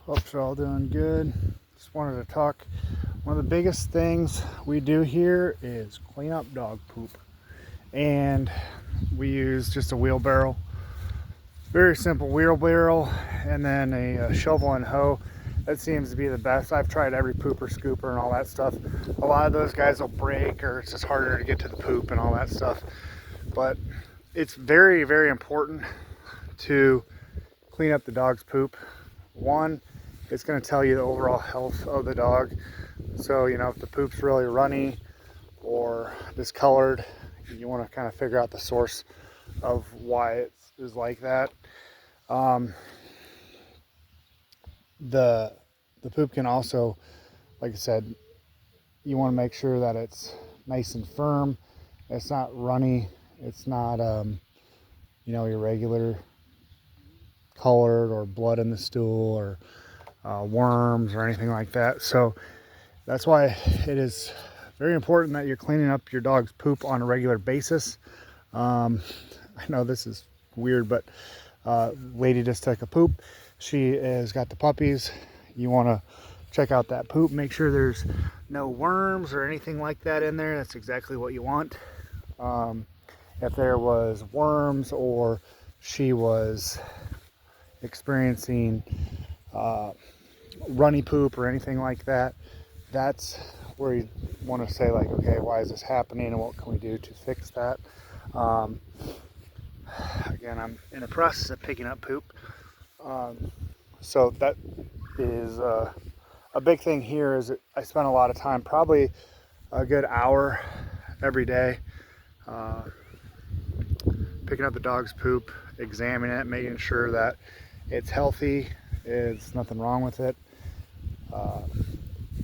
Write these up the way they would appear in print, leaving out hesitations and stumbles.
Hope you're all doing good. Just wanted to talk. One of the biggest things we do here is clean up dog poop. And we use just a wheelbarrow. Very simple wheelbarrow and then a shovel and hoe. That seems to be the best. I've tried every pooper scooper and all that stuff. A lot of those guys will break, or it's just harder to get to the poop and all that stuff. But it's very, very important to clean up the dog's poop. One, it's going to tell you the overall health of the dog. So, you know, if the poop's really runny or discolored, you want to kind of figure out the source of why it is like that. The poop can also, like I said, you want to make sure that it's nice and firm. It's not runny. It's not, irregular colored or blood in the stool or worms or anything like that. So that's why it is very important that you're cleaning up your dog's poop on a regular basis. I know this is weird, but lady just took a poop. She has got the puppies. You want to check out that poop, make sure there's no worms or anything like that in there. That's exactly what you want. If there was worms or she was experiencing runny poop or anything like that, that's where you want to say, like, okay, why is this happening and what can we do to fix that? Again, I'm in the process of picking up poop. So that is a big thing here. Is I spend a lot of time, probably a good hour every day, picking up the dog's poop, examining it, making sure that it's healthy, there's nothing wrong with it.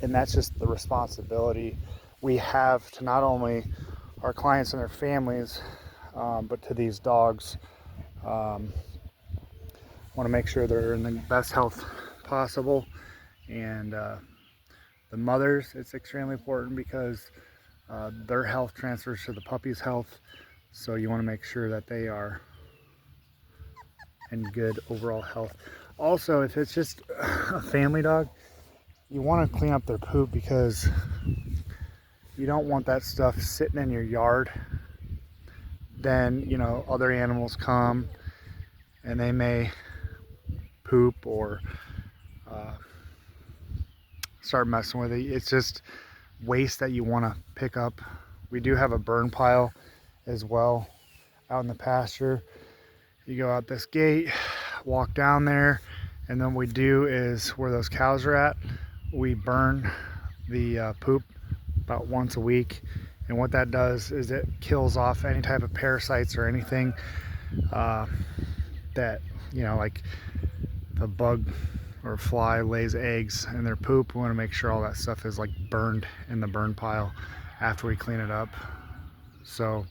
And that's just the responsibility we have to not only our clients and their families, but to these dogs. Want to make sure they're in the best health possible. And the mothers, it's extremely important because their health transfers to the puppy's health. So you want to make sure that they are in good overall health. Also, if it's just a family dog, you want to clean up their poop because you don't want that stuff sitting in your yard. Then, you know, other animals come and they may poop or start messing with it. It's just waste that you want to pick up. We do have a burn pile as well out in the pasture. You go out this gate, walk down there, and then what we do is where those cows are at, we burn the poop about once a week. And what that does is it kills off any type of parasites or anything that, you know, like the bug or fly lays eggs in their poop. We want to make sure all that stuff is like burned in the burn pile after we clean it up. So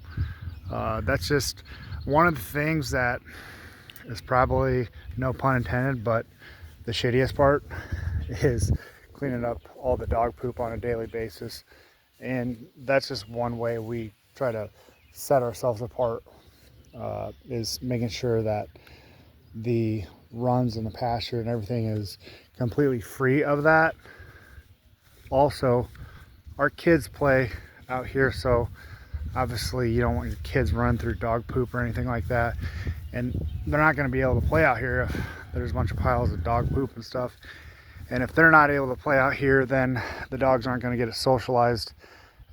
that's just one of the things that is probably, no pun intended, but the shittiest part is cleaning up all the dog poop on a daily basis. And that's just one way we try to set ourselves apart, is making sure that the runs in the pasture and everything is completely free of that. Also, our kids play out here, so obviously you don't want your kids running through dog poop or anything like that, and they're not going to be able to play out here if there's a bunch of piles of dog poop and stuff. And if they're not able to play out here, then the dogs aren't going to get it socialized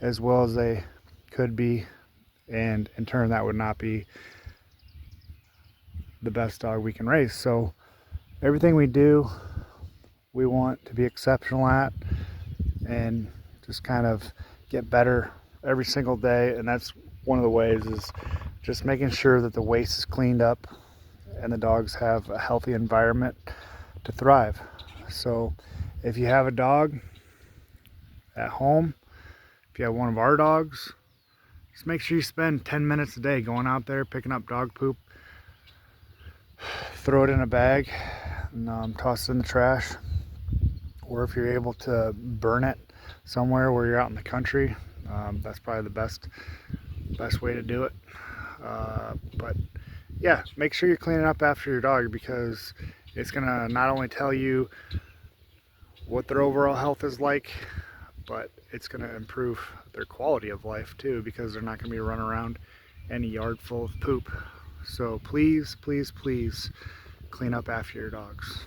as well as they could be, and in turn that would not be the best dog we can raise. So everything we do, we want to be exceptional at and just kind of get better every single day. And that's one of the ways, is just making sure that the waste is cleaned up and the dogs have a healthy environment to thrive. So if you have a dog at home, if you have one of our dogs, just make sure you spend 10 minutes a day going out there, picking up dog poop, throw it in a bag, and toss it in the trash. Or if you're able to burn it somewhere where you're out in the country, that's probably the best way to do it. But yeah, make sure you're cleaning up after your dog, because It's gonna not only tell you what their overall health is like, but it's gonna improve their quality of life too, because they're not gonna be running around in a yard full of poop. So please, please, please clean up after your dogs.